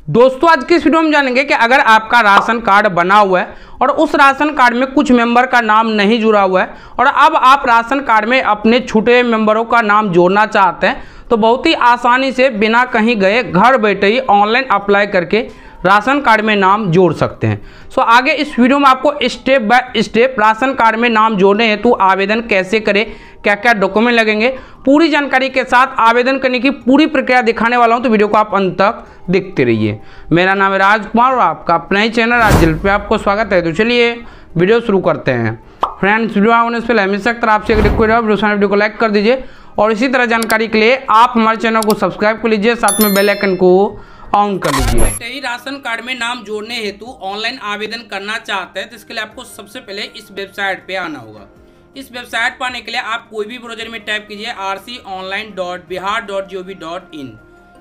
दोस्तों आज की इस वीडियो में जानेंगे कि अगर आपका राशन कार्ड बना हुआ है और उस राशन कार्ड में कुछ मेंबर का नाम नहीं जुड़ा हुआ है और अब आप राशन कार्ड में अपने छूटे मेंबरों का नाम जोड़ना चाहते हैं तो बहुत ही आसानी से बिना कहीं गए घर बैठे ही ऑनलाइन अप्लाई करके राशन कार्ड में नाम जोड़ सकते हैं। सो आगे इस वीडियो में आपको step by step ration card में नाम जोड़ने हेतु आवेदन कैसे करें, क्या क्या डॉक्यूमेंट लगेंगे, पूरी जानकारी के साथ आवेदन करने की पूरी प्रक्रिया दिखाने वाला हूं, तो वीडियो को आप अंत तक देखते रहिए। मेरा नाम है राजकुमार और आपका अपना ही चैनल राजल पे आपको स्वागत है। तो चलिए वीडियो शुरू करते हैं। फ्रेंड्स वीडियो होने से पहले हमेशा तरह आपसे एक रिक्वेस्ट है, वीडियो को लाइक कर दीजिए और इसी तरह जानकारी के लिए आप हमारे चैनल को सब्सक्राइब कर लीजिए, साथ में बेल आइकन को ऑन कर लीजिए। ही राशन कार्ड में नाम जोड़ने हेतु ऑनलाइन आवेदन करना चाहते हैं तो इसके लिए आपको सबसे पहले इस वेबसाइट पे आना होगा। इस वेबसाइट पर आने के लिए आप कोई भी ब्राउज़र में टाइप कीजिए rconline.bihar.gov.in।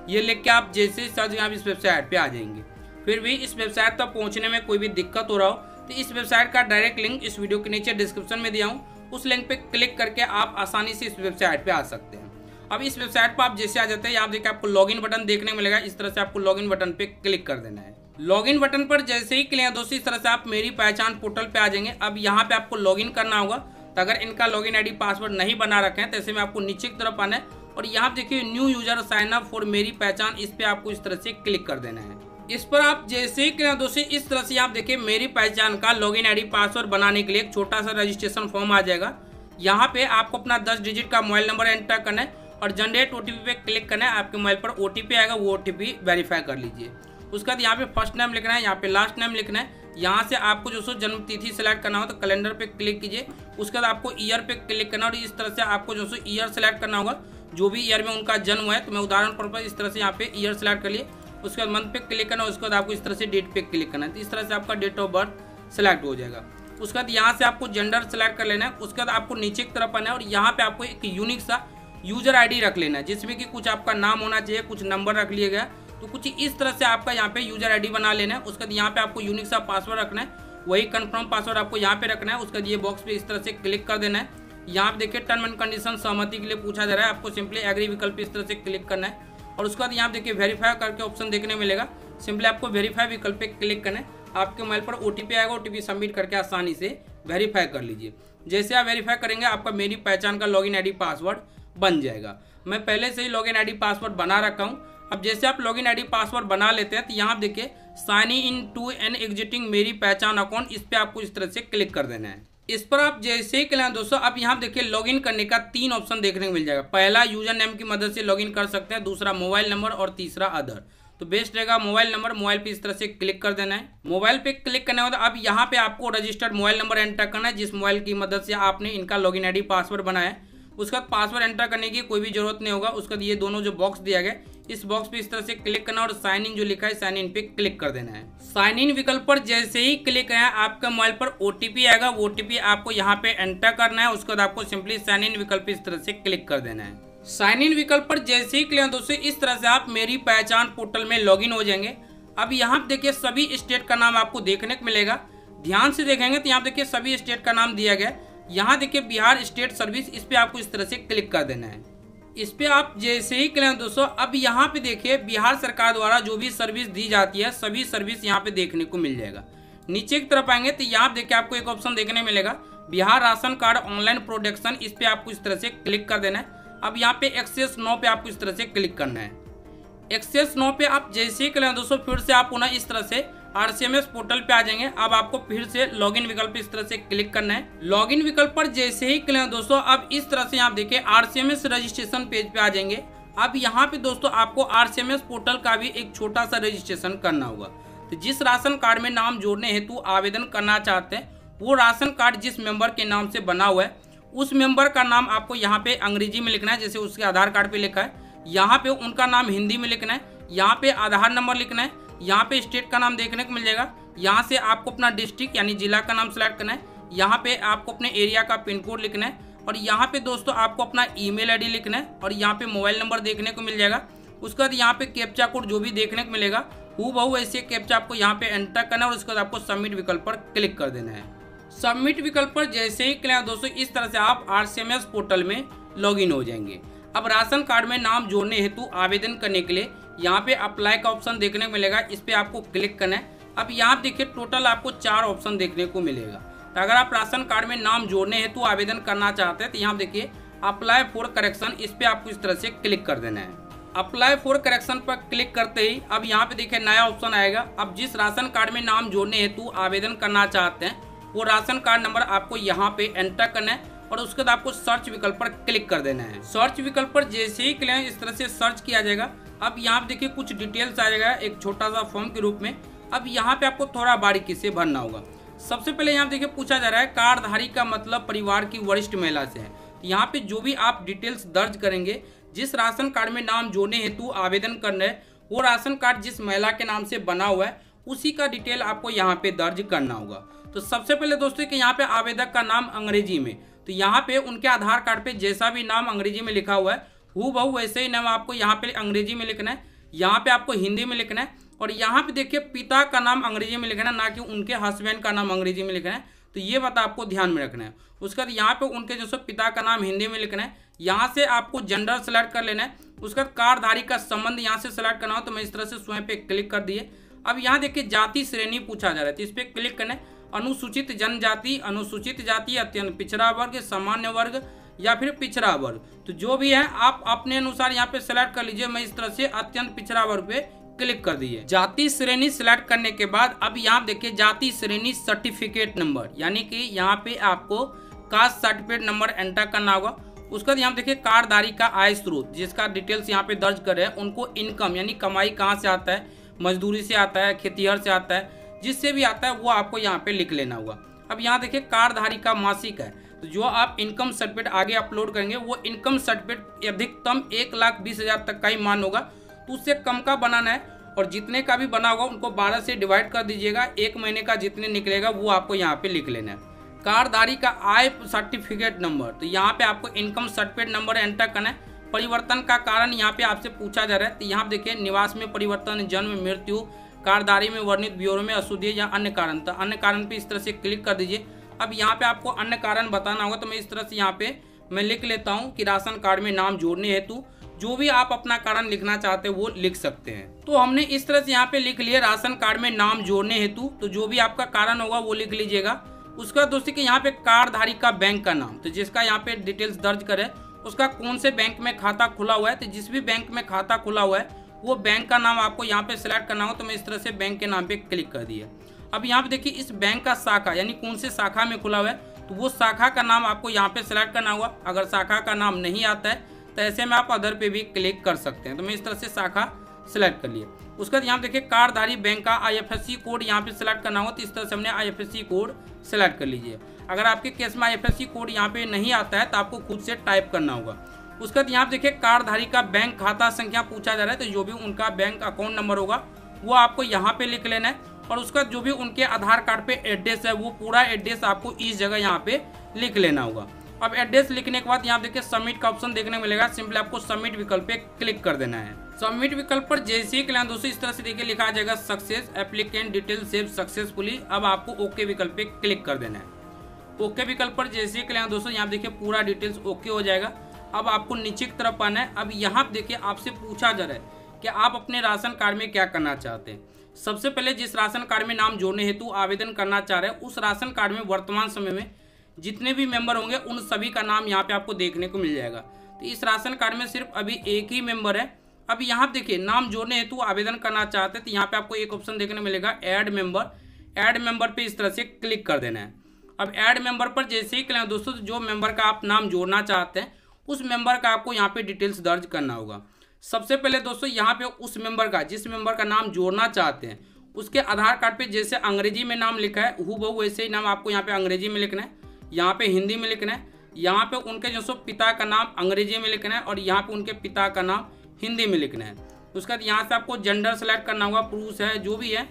ये लिख के आप जैसे सर्च आप इस वेबसाइट पे आ जाएंगे। फिर भी इस वेबसाइट तक पहुंचने में कोई भी दिक्कत हो रहा हो तो इस वेबसाइट का डायरेक्ट लिंक इस वीडियो के नीचे डिस्क्रिप्शन में दिया हूँ, उस लिंक पे क्लिक करके आप आसानी से इस वेबसाइट पे आ सकते हैं। अब इस वेबसाइट पर आप जैसे आ जाते हैं, आप देखिए आपको लॉगिन बटन देखने को मिलेगा। इस तरह से आपको लॉगिन बटन पे क्लिक कर देना है। लॉगिन बटन पर जैसे ही क्लिक दोस्तों इस तरह से आप मेरी पहचान पोर्टल पे आ जाएंगे। अब यहाँ पे आपको लॉगिन करना होगा, तो अगर इनका लॉगिन आईडी पासवर्ड नहीं बना रखे हैं तो ऐसे में आपको नीचे की तरफ आना है और यहाँ देखिए new user sign up for Meri Pehchan, इस पे आपको इस तरह से क्लिक कर देना है। इस पर आप जैसे ही क्लिक दोस्तों इस तरह से आप देखिए मेरी पहचान का लॉगिन आईडी पासवर्ड बनाने के लिए एक छोटा सा रजिस्ट्रेशन फॉर्म आ जाएगा। यहाँ पे आपको अपना 10 डिजिट का मोबाइल नंबर एंटर करना है और जनरेट ओटीपी पे क्लिक करना है। आपके मोबाइल पर ओटीपी आएगा, वो ओटीपी वेरीफाई कर लीजिए। उसके बाद यहाँ पे फर्स्ट नेम लिखना है, यहाँ पे लास्ट नेम लिखना है। यहाँ से आपको जो जन्म तिथि सेलेक्ट करना हो तो कैलेंडर पे क्लिक कीजिए। उसके बाद आपको ईयर पे क्लिक करना और इस तरह से आपको जो ईयर सेलेक्ट करना होगा, जो भी ईयर में उनका जन्म हुआ है। तो मैं उदाहरण पर इस तरह से यहाँ पे ईयर सेलेक्ट कर लिए। उसके बाद मंथ पे क्लिक करना, उसके बाद आपको इस तरह से डेट पे क्लिक करना है। तो इस तरह से आपका डेट ऑफ बर्थ सेलेक्ट हो जाएगा। उसके बाद यहाँ से आपको जेंडर सेलेक्ट कर लेना है। उसके बाद आपको नीचे की तरफ आना है और यहाँ पे आपको एक यूनिक सा यूजर आईडी रख लेना है, जिसमें कि कुछ आपका नाम होना चाहिए, कुछ नंबर रख लिया गया। तो कुछ इस तरह से आपका यहाँ पे यूजर आईडी बना लेना है। उसके बाद यहाँ पे आपको यूनिक सा पासवर्ड रखना है, वही कंफर्म पासवर्ड आपको यहाँ पे रखना है। उसके बाद ये बॉक्स पे इस तरह से क्लिक कर देना है। यहाँ पे देखिए टर्म एंड कंडीशन सहमति के लिए पूछा जा रहा है, आपको सिंपली एग्री विकल्प इस तरह से क्लिक करना है। और उसके बाद यहाँ देखिए वेरीफाई करके ऑप्शन देखने मिलेगा, सिंपली आपको वेरीफाई विकल्प पे क्लिक करना है। आपके मोबाइल पर ओटीपी आएगा, ओटीपी सबमिट करके आसानी से वेरीफाई कर लीजिए। जैसे आप वेरीफाई करेंगे आपका मेरी पहचान का लॉगिन आईडी पासवर्ड बन जाएगा। मैं पहले से ही लॉगिन आईडी पासवर्ड बना रखा हूँ। अब जैसे आप लॉगिन आईडी पासवर्ड बना लेते हैं तो यहाँ देखिए sign in to an existing Meri Pehchan account, इस पे आपको इस तरह से क्लिक कर देना है। इस पर आप जैसे ही क्लिक दोस्तों अब यहाँ देखिए लॉगिन करने का 3 ऑप्शन देखने को मिल जाएगा। पहला यूजर नेम की मदद से लॉगिन कर सकते हैं, दूसरा मोबाइल नंबर और तीसरा अदर। तो बेस्ट रहेगा मोबाइल नंबर। मोबाइल पे इस तरह से क्लिक कर देना है। मोबाइल पे क्लिक करने के बाद अब यहाँ पे आपको रजिस्टर्ड मोबाइल नंबर एंटर करना है, जिस मोबाइल की मदद से आपने इनका लॉगिन आईडी पासवर्ड बनाया है। उसका पासवर्ड एंटर करने की कोई भी जरूरत नहीं होगा। उसके बाद ये दोनों जो बॉक्स दिया गया इस बॉक्स पे इस तरह से क्लिक करना और साइन इन जो लिखा है साइन इन पे क्लिक कर देना है। साइन इन विकल्प पर जैसे ही क्लिक करें आपका मोबाइल पर ओटीपी आएगा, वो ओटीपी आपको यहाँ पे एंटर करना है। उसके बाद आपको सिंपली साइन इन विकल्प इस तरह से क्लिक कर देना है। साइन इन विकल्प पर जैसे ही क्लिक दोस्तों इस तरह से आप मेरी पहचान पोर्टल में लॉगिन हो जाएंगे। अब यहाँ देखिए सभी स्टेट का नाम आपको देखने को मिलेगा। ध्यान से देखेंगे तो यहाँ देखिए सभी स्टेट का नाम दिया गया। यहाँ देखिए बिहार स्टेट सर्विस, इस पे आपको इस तरह से क्लिक कर देना है। इस पे आप जैसे ही क्लिक दोस्तों अब यहाँ पे देखिए बिहार सरकार द्वारा जो भी सर्विस दी जाती है सभी सर्विस यहाँ पे देखने को मिल जाएगा। नीचे की तरफ आएंगे तो यहाँ देखिए आपको एक ऑप्शन देखने मिलेगा Bihar ration card online production, इस पे आपको इस तरह से क्लिक कर देना है। अब यहाँ पे एक्सेस नो पे आपको इस तरह से क्लिक करना है। एक्सेस नो पे आप जैसे ही क्लिक दोस्तों फिर से आप पुनः इस तरह से RCMS पोर्टल पे आ जाएंगे। अब आपको फिर से लॉगिन विकल्प इस तरह से क्लिक करना है। लॉगिन विकल्प पर जैसे ही क्लिक दोस्तों अब इस तरह से आप देखिए RCMS रजिस्ट्रेशन पेज पे आ जाएंगे। अब यहाँ पे दोस्तों आपको RCMS पोर्टल का भी एक छोटा सा रजिस्ट्रेशन करना होगा। तो जिस राशन कार्ड में नाम जोड़ने हेतु आवेदन करना चाहते हैं वो राशन कार्ड जिस मेंबर के नाम से बना हुआ है उस मेंबर का नाम आपको यहाँ पे अंग्रेजी में लिखना है, जैसे उसके आधार कार्ड पे लिखा है। यहाँ पे उनका नाम हिंदी में लिखना है। यहाँ पे आधार नंबर लिखना है। यहाँ पे स्टेट का नाम देखने को मिल जाएगा। यहाँ से आपको अपना डिस्ट्रिक्ट यानी जिला का नाम सेलेक्ट करना है। यहाँ पे आपको अपने एरिया का पिन कोड लिखना है और यहाँ पे दोस्तों आपको अपना ईमेल आईडी लिखना है और यहाँ पे मोबाइल नंबर देखने को मिल जाएगा। उसके बाद यहाँ पे कैप्चा कोड जो भी देखने को मिलेगा हूबहू ऐसे कैप्चा आपको यहाँ पे एंटर करना है और उसके बाद आपको सबमिट विकल्प पर क्लिक कर देना है। सबमिट विकल्प पर जैसे ही क्लिक दोस्तों इस तरह से आप RCMS पोर्टल में लॉगिन हो जाएंगे। अब राशन कार्ड में नाम जोड़ने हेतु आवेदन करने के लिए यहाँ पे अप्लाई का ऑप्शन देखने को मिलेगा, इस पर आपको क्लिक करना है। अब यहाँ देखिए टोटल आपको 4 ऑप्शन देखने को मिलेगा। तो अगर आप राशन कार्ड में नाम जोड़ने हेतु आवेदन करना चाहते हैं तो यहाँ देखिए अप्लाई फॉर करेक्शन, इस पर आपको इस तरह से क्लिक कर देना है। अप्लाई फॉर करेक्शन पर क्लिक करते ही अब यहाँ पे देखिए नया ऑप्शन आएगा। अब जिस राशन कार्ड में नाम जोड़ने हेतु आवेदन करना चाहते हैं वो राशन कार्ड नंबर आपको यहाँ पे एंटर करना है और उसके बाद आपको सर्च विकल्प पर क्लिक कर देना है। सर्च विकल्प पर जैसे ही क्लिक इस तरह से सर्च किया जाएगा। अब यहाँ पे देखिए कुछ डिटेल्स आ जाएगा एक छोटा सा फॉर्म के रूप में। अब यहाँ पे आपको थोड़ा बारीकी से भरना होगा। सबसे पहले यहाँ देखिए पूछा जा रहा है कार्डधारी का मतलब परिवार की वरिष्ठ महिला से है। तो यहाँ पे जो भी आप डिटेल्स दर्ज करेंगे, जिस राशन कार्ड में नाम जोड़ने हेतु आवेदन करना है वो राशन कार्ड जिस महिला के नाम से बना हुआ है उसी का डिटेल आपको यहाँ पे दर्ज करना होगा। तो सबसे पहले दोस्तों कि यहाँ पे आवेदक का नाम अंग्रेजी में, तो यहाँ पे उनके आधार कार्ड पे जैसा भी नाम अंग्रेजी में लिखा हुआ है हूबहू वैसे ही नाम आपको यहाँ पे अंग्रेजी में लिखना है, यहाँ पे आपको हिंदी में लिखना है। और यहाँ पे देखिए पिता का नाम अंग्रेजी में लिखना है, ना कि उनके हस्बैंड का नाम अंग्रेजी में लिखना है। तो ये बात आपको ध्यान में रखना है। उसके बाद यहाँ पे उनके जो पिता का नाम हिंदी में लिखना है। यहाँ से आपको जेंडर सेलेक्ट कर लेना है। उसके बाद कार्डधारी का संबंध यहाँ से सेलेक्ट करना हो, तो मैं इस तरह से स्वयं पे क्लिक कर दिए। अब यहाँ देखिए जाति श्रेणी पूछा जा रहा है, तो इस पर क्लिक करना है। अनुसूचित जनजाति, अनुसूचित जाति, अत्यंत पिछड़ा वर्ग, सामान्य वर्ग या फिर पिछड़ा वर्ग, तो जो भी है आप अपने अनुसार यहाँ पे सेलेक्ट कर लीजिए। मैं इस तरह से अत्यंत पिछड़ा वर्ग पे क्लिक कर दिए। जाति श्रेणी सिलेक्ट करने के बाद अब यहाँ देखिए जाति श्रेणी सर्टिफिकेट नंबर, यानी कि यहाँ पे आपको कास्ट सर्टिफिकेट नंबर एंटर करना होगा। उसके बाद यहाँ देखिए कार्डधारी का आय स्रोत, जिसका डिटेल्स यहाँ पे दर्ज कर रहे हैं, उनको इनकम यानी कमाई कहाँ से आता है, मजदूरी से आता है, खेतीहर से आता है, जिससे भी आता है वो आपको यहाँ पे लिख लेना होगा। अब यहाँ देखिए कार्डधारी का मासिक है, तो जो आप इनकम सर्टिफिकेट आगे अपलोड करेंगे वो इनकम सर्टिफिकेट अधिकतम 1,20,000 तक का ही मान होगा, तो उससे कम का बनाना है। और जितने का भी बना होगा उनको 12 से डिवाइड कर दीजिएगा। 1 महीने का जितने निकलेगा वो आपको यहाँ पे लिख लेना है। कार्डधारी का आय सर्टिफिकेट नंबर, तो यहाँ पे आपको इनकम सर्टिफिकेट नंबर एंटर करना है। परिवर्तन का कारण यहाँ पे आपसे पूछा जा रहा है, तो यहाँ देखिए निवास में परिवर्तन, जन्म, मृत्यु, कार्डधारी में वर्णित ब्यौरे में अशुद्धि या अन्य कारण, तो अन्य कारण पे इस तरह से क्लिक कर दीजिए। अब यहाँ पे आपको अन्य कारण बताना होगा, तो मैं इस तरह से यहाँ पे मैं लिख लेता हूँ कि राशन कार्ड में नाम जोड़ने हेतु जो भी आप अपना कारण लिखना चाहते हैं वो लिख सकते हैं। तो हमने इस तरह से यहाँ पे लिख लिया राशन कार्ड में नाम जोड़ने हेतु, तो जो भी आपका कारण होगा वो लिख लीजिएगा। उसका दोस्तों कि यहाँ पे कार्डधारी का बैंक का नाम, तो जिसका यहाँ पे डिटेल्स दर्ज करे उसका कौन से बैंक में खाता खुला हुआ है, तो जिस भी बैंक में खाता खुला हुआ है वो बैंक का नाम आपको यहाँ पे सिलेक्ट करना होगा। तो मैं इस तरह से बैंक के नाम पे क्लिक कर दिया। अब यहाँ पे देखिए इस बैंक का शाखा यानी कौन से शाखा में खुला हुआ है, तो वो शाखा का नाम आपको यहाँ पे सिलेक्ट करना होगा। अगर शाखा का नाम नहीं आता है तो ऐसे में आप अदर पे भी क्लिक कर सकते हैं। तो मैं इस तरह से शाखा सिलेक्ट कर लिया। उसके बाद यहाँ देखिए कार्डधारी बैंक का IFSC कोड यहाँ पे सिलेक्ट करना होगा, तो इस तरह से हमने IFSC कोड सिलेक्ट कर लीजिए। अगर आपके केस में IFSC कोड यहाँ पे नहीं आता है तो आपको खुद से टाइप करना होगा। उसके बाद यहाँ देखिए कार्डधारी का बैंक खाता संख्या पूछा जा रहा है, तो जो भी उनका बैंक अकाउंट नंबर होगा वो आपको यहाँ पे लिख लेना है। और उसका जो भी उनके आधार कार्ड पे एड्रेस है वो पूरा एड्रेस आपको इस जगह यहाँ पे लिख लेना होगा। अब एड्रेस लिखने के बाद यहाँ देखिए सबमिट का ऑप्शन देखने को मिलेगा, सिंपली आपको सबमिट विकल्प पे क्लिक कर देना है। सबमिट विकल्प पर जैसे ही क्लिक दोस्तों इस तरह से देखिए लिखा आ जाएगा success, applicant detail save successfully. अब आपको ओके विकल्प पे क्लिक कर देना है। ओके विकल्प पर जैसे ही क्लिक दोस्तों यहाँ देखिए पूरा डिटेल्स ओके हो जाएगा। अब आपको नीचे की तरफ आना है। अब यहाँ देखिए आपसे पूछा जा रहा है कि आप अपने राशन कार्ड में क्या करना चाहते हैं। सबसे पहले जिस राशन कार्ड में नाम जोड़ने हेतु आवेदन करना चाह रहे हैं उस राशन कार्ड में वर्तमान समय में जितने भी मेंबर होंगे उन सभी का नाम यहाँ पे आपको देखने को मिल जाएगा। तो इस राशन कार्ड में सिर्फ अभी एक ही मेंबर है। अब यहाँ देखिए नाम जोड़ने हेतु आवेदन करना चाहते हैं तो यहाँ पे आपको एक ऑप्शन देखने मिलेगा ऐड मेंबर। ऐड मेंबर पे इस तरह से क्लिक कर देना है। अब ऐड मेंबर पर जैसे ही क्लिक दोस्तों जो मेंबर का आप नाम जोड़ना चाहते हैं उस मेंबर का आपको यहाँ पे डिटेल्स दर्ज करना होगा। सबसे पहले दोस्तों यहाँ पे उस मेंबर का जिस मेंबर का नाम जोड़ना चाहते हैं उसके आधार कार्ड पे जैसे अंग्रेजी में नाम लिखा है हूबहू वैसे ही नाम आपको यहाँ पे अंग्रेजी में लिखना है, यहाँ पे हिंदी में लिखना है, यहाँ पे उनके जो पिता का नाम अंग्रेजी में लिखना है और यहाँ पे उनके पिता का नाम हिंदी में लिखना है। उसके बाद यहाँ से आपको जेंडर सेलेक्ट करना होगा, पुरुष है जो भी है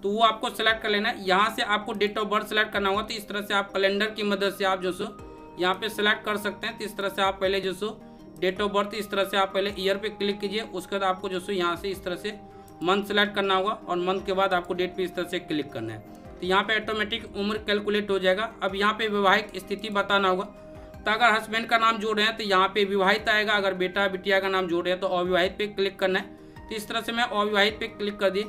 तो वो आपको सेलेक्ट कर लेना है। यहाँ से आपको डेट ऑफ बर्थ सेलेक्ट करना होगा, तो इस तरह से आप कैलेंडर की मदद से आप जो यहाँ पे सेलेक्ट कर सकते हैं। तो इस तरह से आप पहले जो डेट ऑफ बर्थ इस तरह से आप पहले ईयर पे क्लिक कीजिए। उसके बाद आपको जो यहाँ से इस तरह से मंथ सेलेक्ट करना होगा और मंथ के बाद आपको डेट पे इस तरह से क्लिक करना है। तो यहाँ पे ऑटोमेटिक उम्र कैलकुलेट हो जाएगा। अब यहाँ पे वैवाहिक स्थिति बताना होगा, तो अगर हस्बैंड का नाम जोड़ रहे हैं तो यहाँ पे विवाहित आएगा, अगर बेटा बिटिया का नाम जोड़ रहे हैं तो अविवाहित पे क्लिक करना है। तो इस तरह से मैं अविवाहित पे क्लिक कर दिए।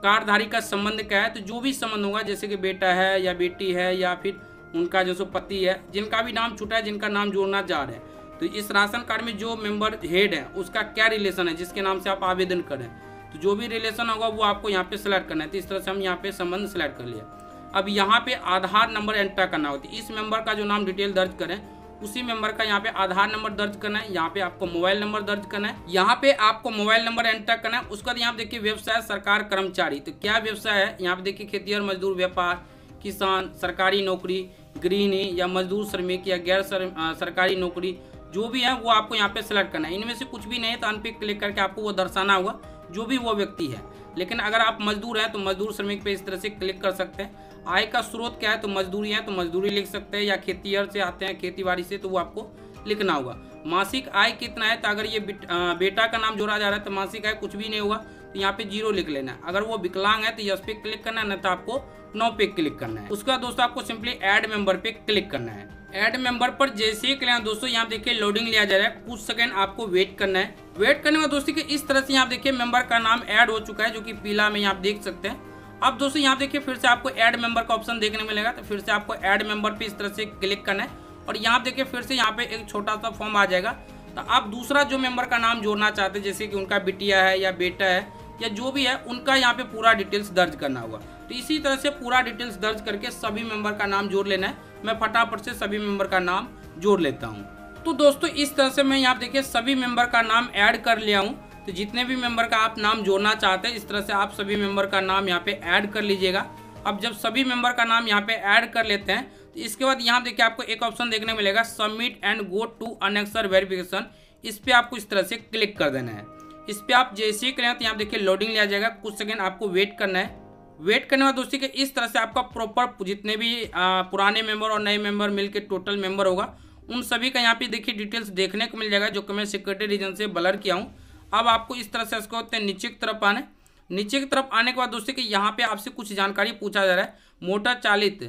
कार्डधारी का संबंध क्या है, तो जो भी संबंध होगा, जैसे कि बेटा है या बेटी है या फिर उनका जो सो पति है, जिनका भी नाम छूटा है, जिनका नाम जोड़ना चाह रहे हैं, तो इस राशन कार्ड में जो मेंबर हेड है उसका क्या रिलेशन है जिसके नाम से आप आवेदन करें, तो जो भी रिलेशन होगा वो आपको यहाँ पे सिलेक्ट करना है। तो इस तरह से हम यहाँ पे संबंध सिलेक्ट कर लिया। अब यहाँ पे आधार नंबर एंटर करना होता है। इस मेंबर का जो नाम डिटेल दर्ज करें उसी मेंबर का यहाँ पे आधार नंबर दर्ज करना है। यहाँ पे आपको मोबाइल नंबर दर्ज करना है। यहाँ पे आपको मोबाइल नंबर एंटर करना है। उसके बाद यहाँ पे देखिए व्यवसाय सरकार कर्मचारी, तो क्या व्यवसाय है, यहाँ पे देखिए खेती और मजदूर, व्यापार, किसान, सरकारी नौकरी, गृहिणी या मजदूर श्रमिक या गैर सरकारी नौकरी, जो भी है वो आपको यहाँ पे सिलेक्ट करना है। इनमें से कुछ भी नहीं है तो अन पे क्लिक करके आपको वो दर्शाना होगा जो भी वो व्यक्ति है। लेकिन अगर आप मजदूर हैं तो मजदूर श्रमिक पे इस तरह से क्लिक कर सकते हैं। आय का स्रोत क्या है, तो मजदूरी है तो मजदूरी लिख सकते हैं, या खेतीहर से आते हैं खेती बाड़ी से तो वो आपको लिखना होगा। मासिक आय कितना है, तो अगर ये बेटा का नाम जोड़ा जा रहा है तो मासिक आय कुछ भी नहीं होगा, तो यहाँ पे 0 लिख लेना है। अगर वो विकलांग है तो यस पे क्लिक करना है, नहीं तो आपको नो पे क्लिक करना है। उसका दोस्तों आपको सिंपली ऐड मेंबर पे क्लिक करना है। ऐड मेंबर पर जैसे ही क्लिक दोस्तों यहाँ देखिए लोडिंग लिया जा रहा है, कुछ सेकंड आपको वेट करना है। वेट करने में दोस्तों कि इस तरह से यहाँ देखिए मेंबर का नाम ऐड हो चुका है, जो कि पीला में आप देख सकते हैं। अब दोस्तों यहाँ देखिए फिर से आपको ऐड मेंबर का ऑप्शन देखने मिलेगा, तो फिर से आपको ऐड मेंबर पे इस तरह से क्लिक करना है और यहाँ देखिए फिर से यहाँ पे एक छोटा सा फॉर्म आ जाएगा। तो आप दूसरा जो मेंबर का नाम जोड़ना चाहते हैं, जैसे कि उनका बिटिया है या बेटा है या जो भी है, उनका यहाँ पे पूरा डिटेल्स दर्ज करना होगा। तो इसी तरह से पूरा डिटेल्स दर्ज करके सभी मेंबर का नाम जोड़ लेना है। मैं फटाफट से सभी मेंबर का नाम जोड़ लेता हूँ। तो दोस्तों इस तरह से मैं यहाँ देखिए सभी मेंबर का नाम ऐड कर लिया हूँ। तो जितने भी मेंबर का आप नाम जोड़ना चाहते हैं, इस तरह से आप सभी मेंबर का नाम यहाँ पे ऐड कर लीजिएगा। अब जब सभी मेंबर का नाम यहाँ पे ऐड कर लेते हैं, तो इसके बाद यहाँ देखिए आपको एक ऑप्शन देखने मिलेगा, submit and go to annexure verification. इस पर आपको इस तरह से क्लिक कर देना है। इस पर आप जैसे ही करें तो यहाँ देखिए लोडिंग लिया जाएगा, कुछ सेकेंड आपको वेट करना है। वेट करने बाद दोस्तों कि इस तरह से आपका प्रॉपर जितने भी पुराने मेंबर और नए मेंबर मिलके टोटल मेंबर होगा, उन सभी का यहाँ पे देखिए डिटेल्स देखने को मिल जाएगा, जो कि मैं सिक्योरिटी रीजन से ब्लर किया हूँ। अब आपको इस तरह से इसको नीचे की तरफ आना है। नीचे की तरफ आने के बाद दोस्तों कि यहाँ पे आपसे कुछ जानकारी पूछा जा रहा है। मोटर चालित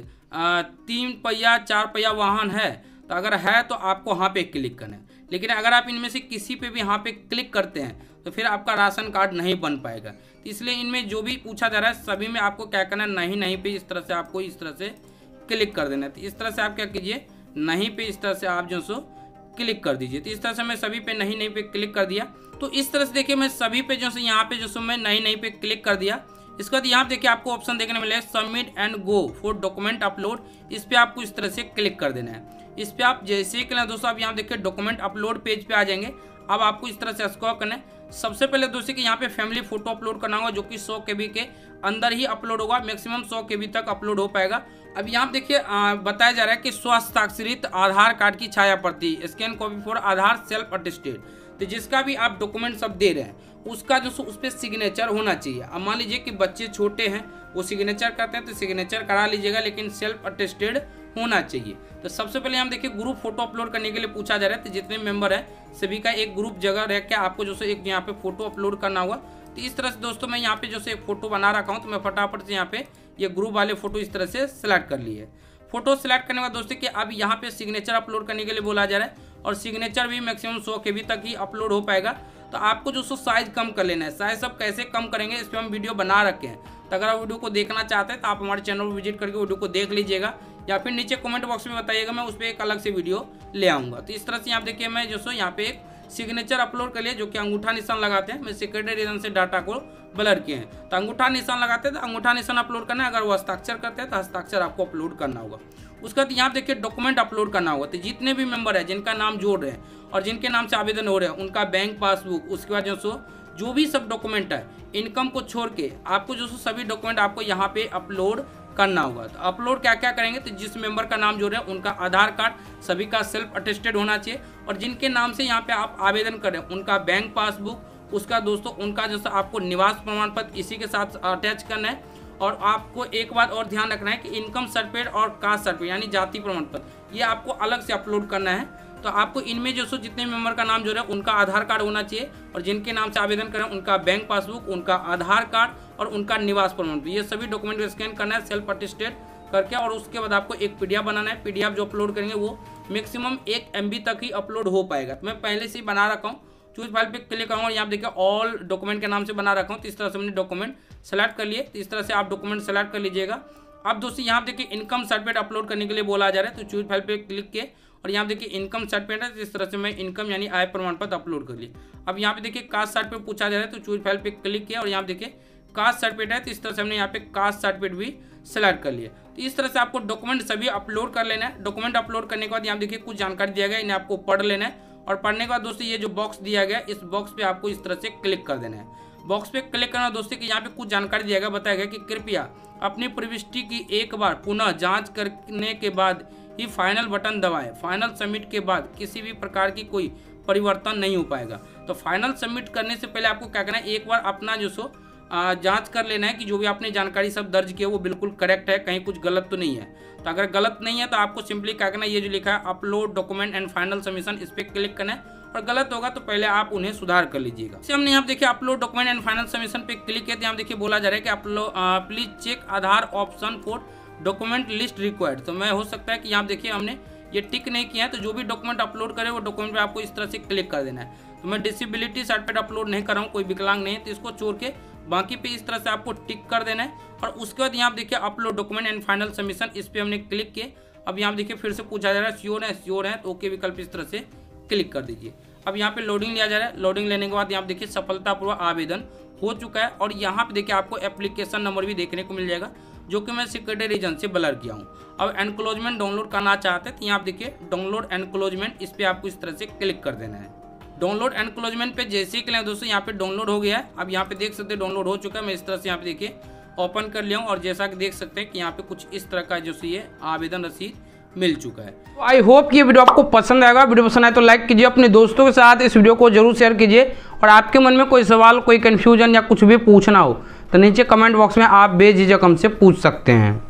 3 पहिया 4 पहिया वाहन है, तो अगर है तो आपको यहाँ पे क्लिक करना है। लेकिन अगर आप इनमें से किसी पे भी यहाँ पे क्लिक करते हैं तो फिर आपका राशन कार्ड नहीं बन पाएगा। तो इसलिए इनमें जो भी पूछा जा रहा है सभी में आपको क्या करना है, नहीं पे इस तरह से आपको इस तरह से क्लिक कर देना है। तो इस तरह से आप क्या कीजिए, नहीं पे इस तरह से आप जो सो क्लिक कर दीजिए। तो इस तरह से मैं सभी पे नहीं पे क्लिक कर दिया। तो इस तरह से देखिए मैं सभी पे जो सो यहाँ पे जो सो मैं नहीं पे क्लिक कर दिया। इसके बाद यहाँ देखिए आपको ऑप्शन देखने मिलेगा submit and go for document upload. इस पे आपको इस तरह से क्लिक कर देना है। इस पे आप जैसे ही करें दोस्तों आप यहाँ देखिए डॉक्यूमेंट अपलोड पेज पे आ जाएंगे। अब आपको इस तरह से स्क्रॉल करना है। सबसे पहले दोस्तों कि यहाँ पे फैमिली फोटो अपलोड करना होगा, जो कि 100 KB के अंदर ही अपलोड होगा, मैक्सिमम 100 KB तक अपलोड हो पाएगा। अब यहाँ देखिए बताया जा रहा है कि स्वहस्ताक्षरित आधार कार्ड की छाया प्रति, scan copy for Aadhaar self attested. तो जिसका भी आप डॉक्यूमेंट सब दे रहे हैं उसका जो उस पर सिग्नेचर होना चाहिए। अब मान लीजिए कि बच्चे छोटे हैं, वो सिग्नेचर करते हैं तो सिग्नेचर करा लीजिएगा, लेकिन सेल्फ अटेस्टेड होना चाहिए। तो सबसे पहले हम देखिए ग्रुप फोटो अपलोड करने के लिए पूछा जा रहा है। तो जितने मेंबर है सभी का एक ग्रुप जगह रह के आपको जो एक यहाँ पे फोटो अपलोड करना होगा। तो इस तरह से दोस्तों मैं यहाँ पे जो एक फोटो बना रखा हूँ, तो मैं फटाफट से यहाँ पे ये ग्रुप वाले फोटो इस तरह से सिलेक्ट कर लिए। फोटो सिलेक्ट करने के बाद दोस्तों कि अब यहाँ पे सिग्नेचर अपलोड करने के लिए बोला जा रहा है, और सिग्नेचर भी मैक्सिमम 100 KB तक ही अपलोड हो पाएगा। तो आपको जो साइज कम कर लेना है। साइज सब कैसे कम करेंगे इस पर हम वीडियो बना रखे हैं। तो अगर आप वीडियो को देखना चाहते हैं तो आप हमारे चैनल को विजिट करके वीडियो को देख लीजिएगा, या फिर नीचे कमेंट बॉक्स में बताइएगा, मैं उस पर एक अलग से वीडियो ले आऊँगा। तो इस तरह से यहाँ देखिए मैं जो यहाँ पे एक सिग्नेचर अपलोड कर लिया, जो कि अंगूठा निशान लगाते हैं। मैं सिक्योरिटी रीजन से डाटा को ब्लर किए हैं। तो अंगूठा निशान लगाते हैं तो अंगूठा निशान अपलोड करना है। अगर वो हस्ताक्षर करते हैं तो हस्ताक्षर आपको अपलोड करना होगा। उसके बाद यहाँ देखिए डॉक्यूमेंट अपलोड करना होगा। तो जितने भी मेंबर है जिनका नाम जोड़ रहे हैं और जिनके नाम से आवेदन हो रहे हैं, उनका बैंक पासबुक, उसके बाद जो भी सब डॉक्यूमेंट है, इनकम को छोड़ के आपको जो सभी डॉक्यूमेंट आपको यहाँ पे अपलोड करना होगा। तो अपलोड क्या क्या करेंगे, तो जिस मेंबर का नाम जोड़ रहे हैं उनका आधार कार्ड सभी का सेल्फ अटेस्टेड होना चाहिए, और जिनके नाम से यहाँ पे आप आवेदन करें उनका बैंक पासबुक, उसका दोस्तों उनका जैसा आपको निवास प्रमाण पत्र इसी के साथ अटैच करना है। और आपको एक बात और ध्यान रखना है कि इनकम सर्टिफिकेट और कास्ट सर्टिफिकेट यानी जाति प्रमाण पत्र ये आपको अलग से अपलोड करना है। तो आपको इनमें जो जितने मेंबर का नाम जो है उनका आधार कार्ड होना चाहिए, और जिनके नाम से आवेदन करें उनका बैंक पासबुक, उनका आधार कार्ड और उनका निवास प्रमाण पत्र, ये सभी डॉक्यूमेंट को स्कैन करना है सेल्फ अटेस्टेड करके। और उसके बाद आपको एक PDF बनाना है। PDF जो अपलोड करेंगे वो मैक्सिमम 1 MB तक ही अपलोड हो पाएगा। तो मैं पहले से ही बना रखा हूँ, चूज फाइल पे क्लिक करूँगा और यहाँ देखिए ऑल डॉक्यूमेंट के नाम से बना रखा हूँ। तो इस तरह से हमने डॉक्यूमेंट सेलेक्ट कर लिए। तो इस तरह से आप डॉक्यूमेंट सेलेक्ट कर लीजिएगा। अब दोस्तों यहाँ देखिए इनकम सर्टिफिकेट अपलोड करने के लिए बोला जा रहा है। तो चूज फाइल पे क्लिक किए और यहाँ देखिए इनकम सर्टिफिकेट है। इस तरह से मैं इनकम यानी आय प्रमाण पत्र अपलोड कर ली। अब यहाँ पे देखिए कास्ट सर्टिफिकेट पूछा जा रहा है। तो चूज फाइल पे क्लिक किया और यहाँ देखिए कास्ट सर्टिफिकेट है। तो इस तरह से हमने यहाँ पे कास्ट सर्टिफिकेट भी सेलेक्ट कर लिया। तो इस तरह से आपको डॉक्यूमेंट सभी अपलोड कर लेना है। डॉक्यूमेंट अपलोड करने के बाद यहाँ देखिए कुछ जानकारी दिया गया, इन्हें आपको पढ़ लेना है और पढ़ने के बाद दोस्तों ये जो बॉक्स दिया गया इस बॉक्स पे आपको इस तरह से क्लिक कर देना है। बॉक्स पे क्लिक करना दोस्तों कि यहाँ पे कुछ जानकारी दिया गया, बताया गया कि कृपया अपनी प्रविष्टि की एक बार पुनः जांच करने के बाद ही फाइनल बटन दबाएं। फाइनल सबमिट के बाद किसी भी प्रकार की कोई परिवर्तन नहीं हो पाएगा। तो फाइनल सबमिट करने से पहले आपको क्या करना है, एक बार अपना जो सो जांच कर लेना है कि जो भी आपने जानकारी सब दर्ज की है वो बिल्कुल करेक्ट है, कहीं कुछ गलत तो नहीं है। तो अगर गलत नहीं है तो आपको सिंपली क्या करना है, ये जो लिखा है upload document and final submission, इस पर क्लिक करना है और गलत होगा तो पहले आप उन्हें सुधार कर लीजिएगा। इसे हमने यहाँ देखिए upload document and final submission पे क्लिक किया। यहाँ देखिए बोला जा रहा है कि upload please check Aadhaar option for document list required. तो मैं हो सकता है कि यहाँ देखिए हमने ये टिक नहीं किया है। तो जो भी डॉक्यूमेंट अपलोड करे वो डॉक्यूमेंट पे आपको इस तरह से क्लिक कर देना है। तो मैं डिसेबिलिटी सर्टिफिकेट अपलोड नहीं कर रहा हूँ, कोई विकलांग नहीं है, तो इसको छोड़ के बाकी पे इस तरह से आपको टिक कर देना है। और उसके बाद यहाँ देखिए upload document and final submission, इस पर हमने क्लिक किए। अब यहाँ देखिए फिर से पूछा जा रहा है श्योर है तो ओके विकल्प इस तरह से क्लिक कर दीजिए। अब यहाँ पे लोडिंग लिया जा रहा है। लोडिंग लेने के बाद यहाँ देखिए सफलतापूर्वक आवेदन हो चुका है। और यहाँ पे देखिए आपको एप्लीकेशन नंबर भी देखने को मिल जाएगा, जो कि मैं सिक्योरिटी रीजन से ब्लर किया हूँ। अब एनक्लोजमेंट डाउनलोड करना चाहते हैं तो यहाँ देखिए डाउनलोड एनक्लोजमेंट, इस पर आपको इस तरह से क्लिक कर देना है। डाउनलोड एनक्लोजमेंट पे जैसे ही क्लिक दोस्तों यहाँ पे डाउनलोड हो गया है। अब यहाँ पे देख सकते हैं डाउनलोड हो चुका है। मैं इस तरह से यहाँ पे देखिए ओपन कर लिया हूँ और जैसा कि देख सकते हैं कि यहाँ पे कुछ इस तरह का जो ये आवेदन रसीद मिल चुका है। तो आई होप कि ये वीडियो आपको पसंद आएगा। वीडियो पसंद आए तो लाइक कीजिए, अपने दोस्तों के साथ इस वीडियो को जरूर शेयर कीजिए। और आपके मन में कोई सवाल, कोई कंफ्यूजन या कुछ भी पूछना हो तो नीचे कमेंट बॉक्स में आप बेझिझक हमसे पूछ सकते हैं।